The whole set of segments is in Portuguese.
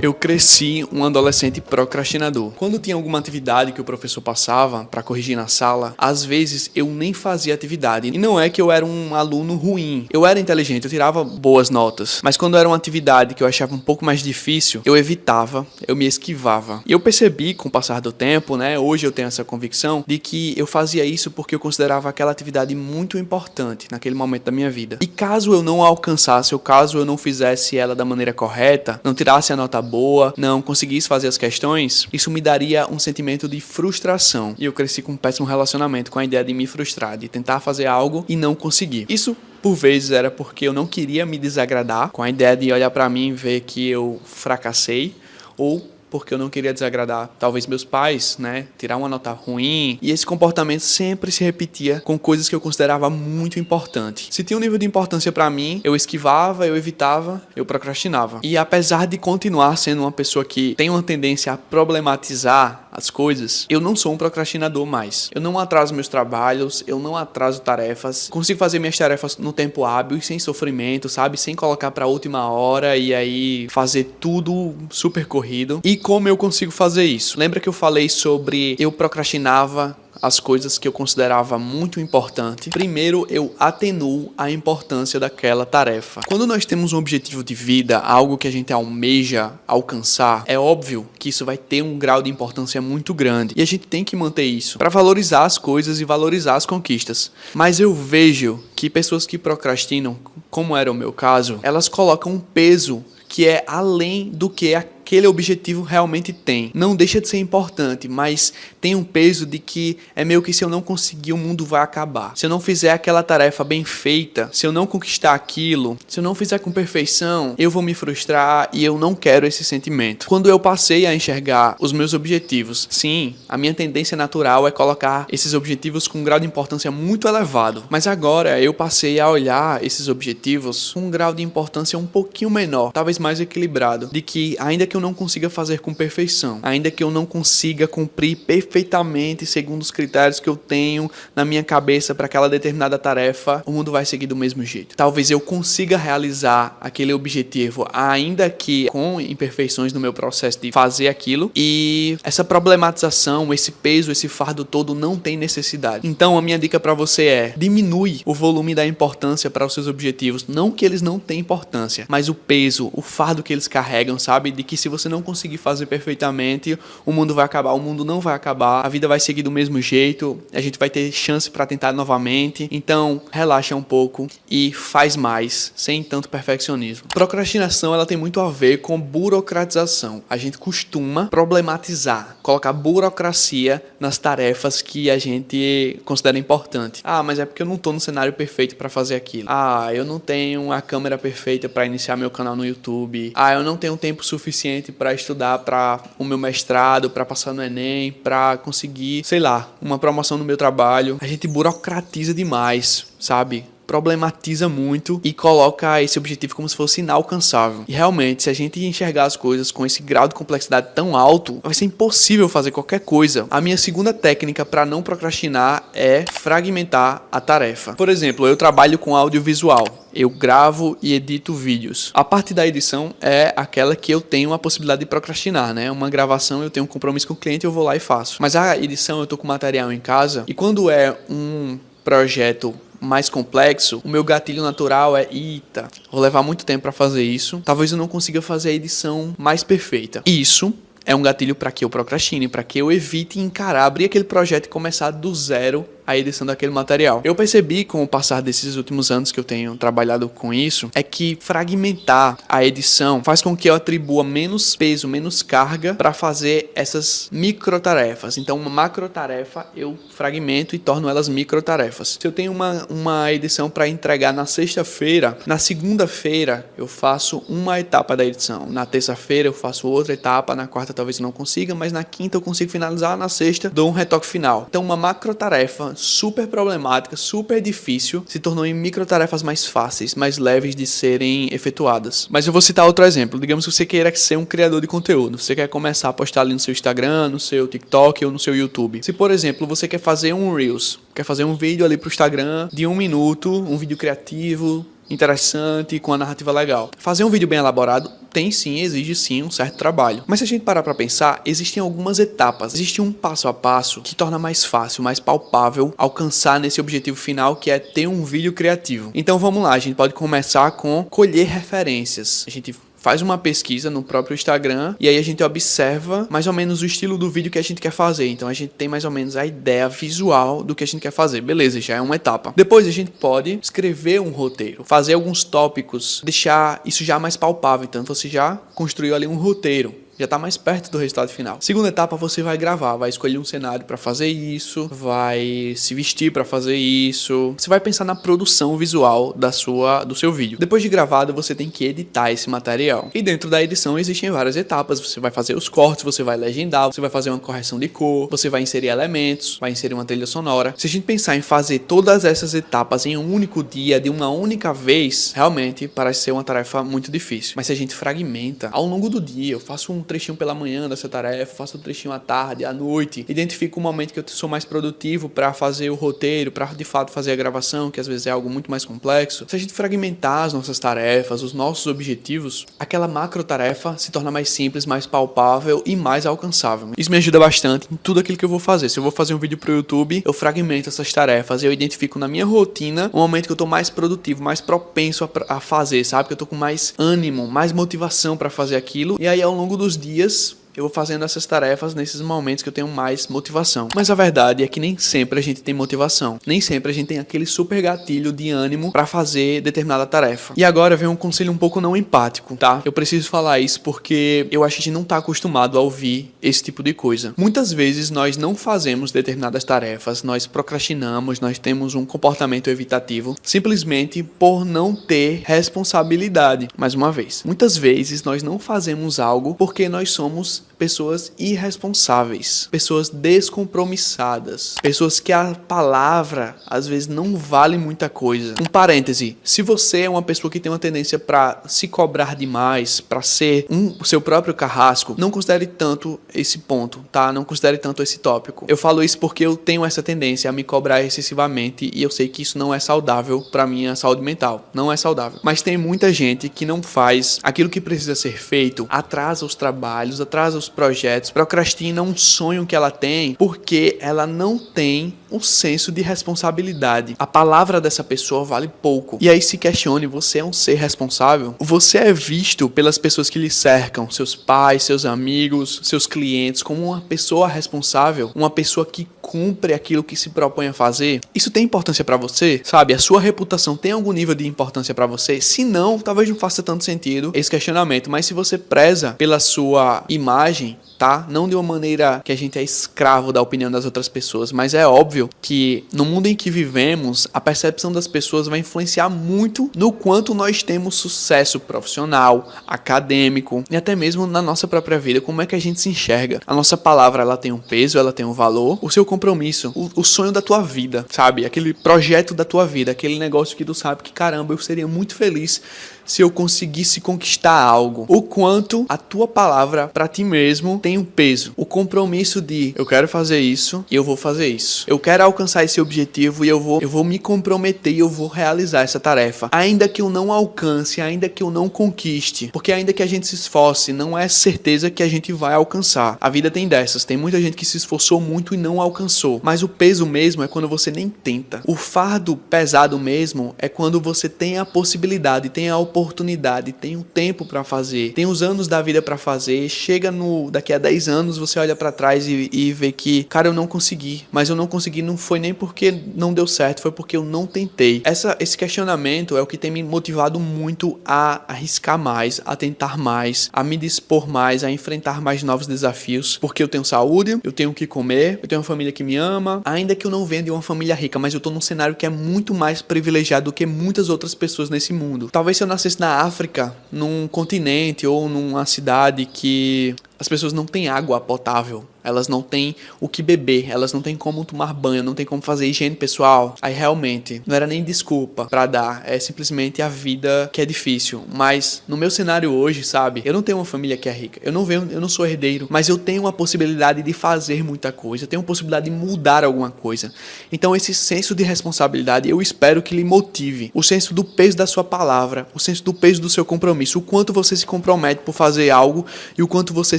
Eu cresci um adolescente procrastinador. Quando tinha alguma atividade que o professor passava para corrigir na sala, às vezes eu nem fazia atividade. E não é que eu era um aluno ruim. Eu era inteligente, eu tirava boas notas. Mas quando era uma atividade que eu achava um pouco mais difícil, eu evitava, eu me esquivava. E eu percebi com o passar do tempo, hoje eu tenho essa convicção de que eu fazia isso porque eu considerava aquela atividade muito importante naquele momento da minha vida. E caso eu não a alcançasse, ou caso eu não fizesse ela da maneira correta, não tirasse a nota boa, não conseguisse fazer as questões, isso me daria um sentimento de frustração. E eu cresci com um péssimo relacionamento com a ideia de me frustrar, de tentar fazer algo e não conseguir. Isso por vezes era porque eu não queria me desagradar com a ideia de olhar pra mim e ver que eu fracassei, ou porque eu não queria desagradar, talvez, meus pais, tirar uma nota ruim. E esse comportamento sempre se repetia com coisas que eu considerava muito importantes. Se tinha um nível de importância pra mim, eu esquivava, eu evitava, eu procrastinava. E apesar de continuar sendo uma pessoa que tem uma tendência a problematizar as coisas, eu não sou um procrastinador mais. Eu não atraso meus trabalhos, eu não atraso tarefas, consigo fazer minhas tarefas no tempo hábil e sem sofrimento, sabe? Sem colocar pra última hora e aí fazer tudo super corrido. E como eu consigo fazer isso? Lembra que eu falei sobre eu procrastinava as coisas que eu considerava muito importantes? Primeiro, eu atenuo a importância daquela tarefa. Quando nós temos um objetivo de vida, algo que a gente almeja alcançar, é óbvio que isso vai ter um grau de importância muito grande. E a gente tem que manter isso para valorizar as coisas e valorizar as conquistas. Mas eu vejo que pessoas que procrastinam, como era o meu caso, elas colocam um peso que é além do que aquele objetivo realmente tem. Não deixa de ser importante, mas tem um peso de que é meio que se eu não conseguir, o mundo vai acabar. Se eu não fizer aquela tarefa bem feita, se eu não conquistar aquilo, se eu não fizer com perfeição, eu vou me frustrar e eu não quero esse sentimento. Quando eu passei a enxergar os meus objetivos, sim, a minha tendência natural é colocar esses objetivos com um grau de importância muito elevado. Mas agora eu passei a olhar esses objetivos com um grau de importância um pouquinho menor, talvez mais equilibrado, de que ainda que eu não consiga fazer com perfeição, ainda que eu não consiga cumprir perfeitamente segundo os critérios que eu tenho na minha cabeça para aquela determinada tarefa, o mundo vai seguir do mesmo jeito. Talvez eu consiga realizar aquele objetivo, ainda que com imperfeições no meu processo de fazer aquilo, e essa problematização, esse peso, esse fardo todo não tem necessidade. Então a minha dica para você é: diminui o volume da importância para os seus objetivos. Não que eles não tenham importância, mas o peso, o fardo que eles carregam, sabe? De que se você não conseguir fazer perfeitamente, o mundo vai acabar. O mundo não vai acabar, a vida vai seguir do mesmo jeito, a gente vai ter chance para tentar novamente. Então, relaxa um pouco e faz mais, sem tanto perfeccionismo. Procrastinação, ela tem muito a ver com burocratização. A gente costuma problematizar, colocar burocracia nas tarefas que a gente considera importante. Ah, mas é porque eu não tô no cenário perfeito para fazer aquilo. Ah, eu não tenho a câmera perfeita para iniciar meu canal no YouTube. Ah, eu não tenho tempo suficiente para estudar para o meu mestrado, para passar no Enem, para conseguir, sei lá, uma promoção no meu trabalho. A gente burocratiza demais, sabe? Problematiza muito e coloca esse objetivo como se fosse inalcançável. E realmente, se a gente enxergar as coisas com esse grau de complexidade tão alto, vai ser impossível fazer qualquer coisa. A minha segunda técnica para não procrastinar é fragmentar a tarefa. Por exemplo, eu trabalho com audiovisual. Eu gravo e edito vídeos. A parte da edição é aquela que eu tenho a possibilidade de procrastinar, Uma gravação, eu tenho um compromisso com o cliente, eu vou lá e faço. Mas a edição, eu tô com material em casa, e quando é um projeto mais complexo, o meu gatilho natural é: eita, vou levar muito tempo para fazer isso, talvez eu não consiga fazer a edição mais perfeita. Isso é um gatilho para que eu procrastine, para que eu evite encarar, abrir aquele projeto e começar do zero a edição daquele material. Eu percebi com o passar desses últimos anos que eu tenho trabalhado com isso, é que fragmentar a edição faz com que eu atribua menos peso, menos carga para fazer essas microtarefas. Então, uma macrotarefa eu fragmento e torno elas microtarefas. Se eu tenho uma edição para entregar na sexta-feira, na segunda-feira eu faço uma etapa da edição. Na terça-feira eu faço outra etapa, na quarta talvez eu não consiga, mas na quinta eu consigo finalizar, na sexta dou um retoque final. Então, uma macrotarefa super problemática, super difícil, se tornou em microtarefas mais fáceis, mais leves de serem efetuadas. Mas eu vou citar outro exemplo. Digamos que você queira ser um criador de conteúdo. Você quer começar a postar ali no seu Instagram, no seu TikTok ou no seu YouTube. Se, por exemplo, você quer fazer um Reels, quer fazer um vídeo ali pro Instagram de 1 minuto, um vídeo criativo, interessante, com a narrativa legal. Fazer um vídeo bem elaborado tem sim, exige sim um certo trabalho. Mas se a gente parar pra pensar, existem algumas etapas. Existe um passo a passo que torna mais fácil, mais palpável alcançar nesse objetivo final, que é ter um vídeo criativo. Então vamos lá, a gente pode começar com colher referências. A gente faz uma pesquisa no próprio Instagram e aí a gente observa mais ou menos o estilo do vídeo que a gente quer fazer. Então a gente tem mais ou menos a ideia visual do que a gente quer fazer. Beleza, já é uma etapa. Depois a gente pode escrever um roteiro, fazer alguns tópicos, deixar isso já mais palpável. Então você já construiu ali um roteiro. Já está mais perto do resultado final. Segunda etapa, você vai gravar, vai escolher um cenário para fazer isso, vai se vestir para fazer isso. Você vai pensar na produção visual do seu vídeo. Depois de gravado, você tem que editar esse material. E dentro da edição existem várias etapas. Você vai fazer os cortes, você vai legendar, você vai fazer uma correção de cor, você vai inserir elementos, vai inserir uma trilha sonora. Se a gente pensar em fazer todas essas etapas em um único dia, de uma única vez, realmente parece ser uma tarefa muito difícil. Mas se a gente fragmenta ao longo do dia, eu faço um trechinho pela manhã dessa tarefa, faço um trechinho à tarde, à noite, identifico o momento que eu sou mais produtivo para fazer o roteiro, para de fato fazer a gravação, que às vezes é algo muito mais complexo. Se a gente fragmentar as nossas tarefas, os nossos objetivos, aquela macro tarefa se torna mais simples, mais palpável e mais alcançável. Isso me ajuda bastante em tudo aquilo que eu vou fazer. Se eu vou fazer um vídeo pro YouTube, eu fragmento essas tarefas, eu identifico na minha rotina o momento que eu tô mais produtivo, mais propenso a fazer, sabe? Que eu tô com mais ânimo, mais motivação para fazer aquilo. E aí ao longo dos dias eu vou fazendo essas tarefas nesses momentos que eu tenho mais motivação. Mas a verdade é que nem sempre a gente tem motivação. Nem sempre a gente tem aquele super gatilho de ânimo para fazer determinada tarefa. E agora vem um conselho um pouco não empático, tá? Eu preciso falar isso porque eu acho que a gente não tá acostumado a ouvir esse tipo de coisa. Muitas vezes nós não fazemos determinadas tarefas, nós procrastinamos, nós temos um comportamento evitativo simplesmente por não ter responsabilidade. Mais uma vez, muitas vezes nós não fazemos algo porque nós somos pessoas irresponsáveis, pessoas descompromissadas, pessoas que a palavra às vezes não vale muita coisa. Um parêntese, se você é uma pessoa que tem uma tendência para se cobrar demais, para ser o seu próprio carrasco, não considere tanto esse ponto, tá? Não considere tanto esse tópico. Eu falo isso porque eu tenho essa tendência a me cobrar excessivamente e eu sei que isso não é saudável para minha saúde mental, não é saudável. Mas tem muita gente que não faz aquilo que precisa ser feito, atrasa os trabalhos, atrasa os projetos, procrastina um sonho que ela tem porque ela não tem um senso de responsabilidade. A palavra dessa pessoa vale pouco. E aí se questione, você é um ser responsável? Você é visto pelas pessoas que lhe cercam, seus pais, seus amigos, seus clientes, como uma pessoa responsável, uma pessoa que cumpre aquilo que se propõe a fazer? Isso tem importância pra você? Sabe, a sua reputação tem algum nível de importância pra você? Se não, talvez não faça tanto sentido esse questionamento, mas se você preza pela sua imagem, tá? Não de uma maneira que a gente é escravo da opinião das outras pessoas, mas é óbvio que no mundo em que vivemos, a percepção das pessoas vai influenciar muito no quanto nós temos sucesso profissional, acadêmico e até mesmo na nossa própria vida, como é que a gente se enxerga. A nossa palavra, ela tem um peso, ela tem um valor, o seu compromisso, o sonho da tua vida, sabe? Aquele projeto da tua vida, aquele negócio que tu sabe que, caramba, eu seria muito feliz se eu conseguisse conquistar algo. O quanto a tua palavra para ti mesmo tem um peso. O compromisso de eu quero fazer isso e eu vou fazer isso. Eu quero alcançar esse objetivo e eu vou me comprometer e eu vou realizar essa tarefa. Ainda que eu não alcance, ainda que eu não conquiste. Porque ainda que a gente se esforce, não é certeza que a gente vai alcançar. A vida tem dessas. Tem muita gente que se esforçou muito e não alcançou. Mas o peso mesmo é quando você nem tenta. O fardo pesado mesmo é quando você tem a possibilidade, tem a oportunidade, tem o tempo para fazer, tem os anos da vida para fazer, chega daqui a 10 anos, você olha para trás e vê que, cara, eu não consegui, mas eu não consegui não foi nem porque não deu certo, foi porque eu não tentei. Esse questionamento é o que tem me motivado muito a arriscar mais, a tentar mais, a me dispor mais, a enfrentar mais novos desafios, porque eu tenho saúde, eu tenho o que comer, eu tenho uma família que me ama, ainda que eu não venha de uma família rica, mas eu tô num cenário que é muito mais privilegiado do que muitas outras pessoas nesse mundo. Talvez se eu nascesse na África, num continente ou numa cidade que as pessoas não têm água potável. elas não têm o que beber, elas não têm como tomar banho, não têm como fazer higiene pessoal. Aí realmente, não era nem desculpa pra dar, é simplesmente a vida que é difícil. Mas no meu cenário hoje, sabe, eu não tenho uma família que é rica, eu não sou herdeiro, mas eu tenho uma possibilidade de fazer muita coisa, eu tenho uma possibilidade de mudar alguma coisa. Então esse senso de responsabilidade, eu espero que lhe motive. O senso do peso da sua palavra, o senso do peso do seu compromisso, o quanto você se compromete por fazer algo e o quanto você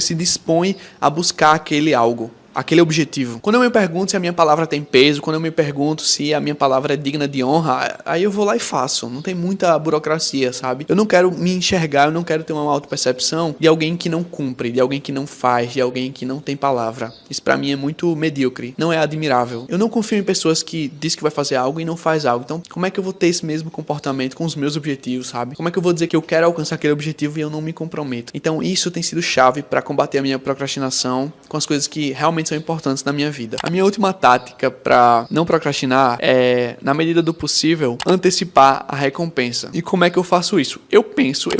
se dispõe a buscar aquele algo, aquele objetivo. Quando eu me pergunto se a minha palavra tem peso, quando eu me pergunto se a minha palavra é digna de honra, aí eu vou lá e faço. Não tem muita burocracia, sabe? Eu não quero me enxergar, eu não quero ter uma autopercepção de alguém que não cumpre, de alguém que não faz, de alguém que não tem palavra. Isso pra mim é muito medíocre, não é admirável. Eu não confio em pessoas que diz que vai fazer algo e não faz algo. Então, como é que eu vou ter esse mesmo comportamento com os meus objetivos, sabe? Como é que eu vou dizer que eu quero alcançar aquele objetivo e eu não me comprometo? Então, isso tem sido chave pra combater a minha procrastinação com as coisas que realmente são importantes na minha vida. A minha última tática para não procrastinar é, na medida do possível, antecipar a recompensa. E como é que eu faço isso? Eu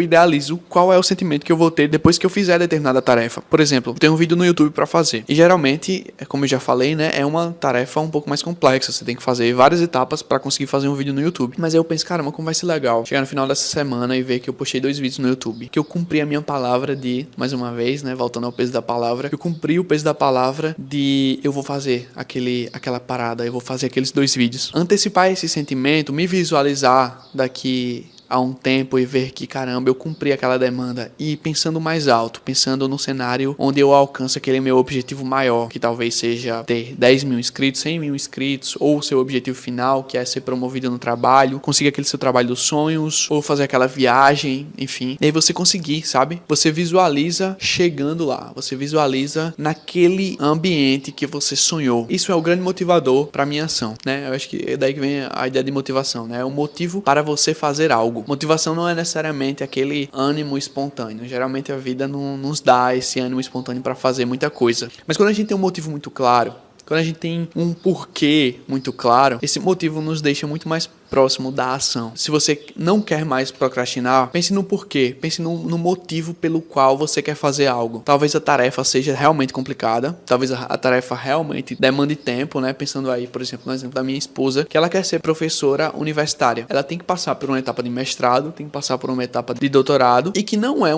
idealizo qual é o sentimento que eu vou ter depois que eu fizer determinada tarefa. Por exemplo, eu tenho um vídeo no YouTube para fazer. E geralmente, como eu já falei, né, é uma tarefa um pouco mais complexa. Você tem que fazer várias etapas para conseguir fazer um vídeo no YouTube. Mas aí eu penso, caramba, como vai ser legal chegar no final dessa semana e ver que eu postei 2 vídeos no YouTube. Que eu cumpri a minha palavra de, mais uma vez, né, voltando ao peso da palavra, eu cumpri o peso da palavra de eu vou fazer aquela parada, eu vou fazer aqueles 2 vídeos. Antecipar esse sentimento, me visualizar daqui a um tempo e ver que, caramba, eu cumpri aquela demanda e pensando mais alto, pensando no cenário onde eu alcanço aquele meu objetivo maior, que talvez seja ter 10 mil inscritos, 100 mil inscritos, ou o seu objetivo final, que é ser promovido no trabalho, conseguir aquele seu trabalho dos sonhos, ou fazer aquela viagem, enfim. E aí você conseguir, sabe? Você visualiza chegando lá, você visualiza naquele ambiente que você sonhou. Isso é o grande motivador para minha ação, né? Eu acho que é daí que vem a ideia de motivação, né? É o motivo para você fazer algo. Motivação não é necessariamente aquele ânimo espontâneo. Geralmente a vida não nos dá esse ânimo espontâneo para fazer muita coisa. Mas quando a gente tem um motivo muito claro, quando a gente tem um porquê muito claro, esse motivo nos deixa muito mais próximo da ação. Se você não quer mais procrastinar, pense no porquê, pense no motivo pelo qual você quer fazer algo. Talvez a tarefa seja realmente complicada, talvez a tarefa realmente demande tempo, né? Pensando aí, por exemplo, no exemplo da minha esposa, que ela quer ser professora universitária. Ela tem que passar por uma etapa de mestrado, tem que passar por uma etapa de doutorado, e que não é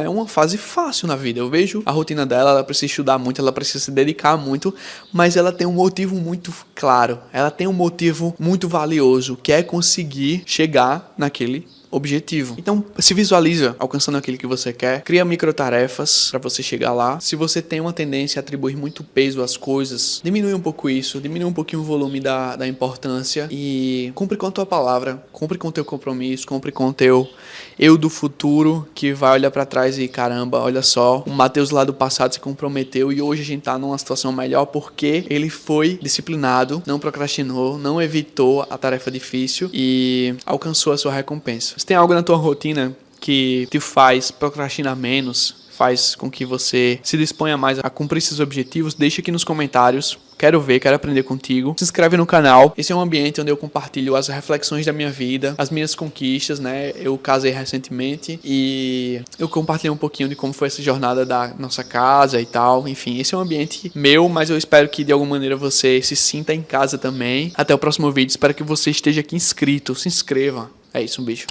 uma fase fácil na vida. Eu vejo a rotina dela, ela precisa estudar muito, ela precisa se dedicar muito, mas ela tem um motivo muito claro, ela tem um motivo muito valioso, que é conseguir chegar naquele objetivo. Então, se visualiza alcançando aquilo que você quer, cria microtarefas para você chegar lá. Se você tem uma tendência a atribuir muito peso às coisas, diminui um pouco isso, diminui um pouquinho o volume da importância e cumpre com a tua palavra, cumpre com o teu compromisso, cumpre com o teu eu do futuro que vai olhar para trás e caramba, olha só, o Matheus lá do passado se comprometeu e hoje a gente tá numa situação melhor porque ele foi disciplinado, não procrastinou, não evitou a tarefa difícil e alcançou a sua recompensa. Se tem algo na tua rotina que te faz procrastinar menos, faz com que você se disponha mais a cumprir esses objetivos, deixa aqui nos comentários. Quero ver, quero aprender contigo. Se inscreve no canal. Esse é um ambiente onde eu compartilho as reflexões da minha vida, as minhas conquistas, né? Eu casei recentemente e eu compartilhei um pouquinho de como foi essa jornada da nossa casa e tal. Enfim, esse é um ambiente meu, mas eu espero que de alguma maneira você se sinta em casa também. Até o próximo vídeo. Espero que você esteja aqui inscrito. Se inscreva. É isso, um beijo.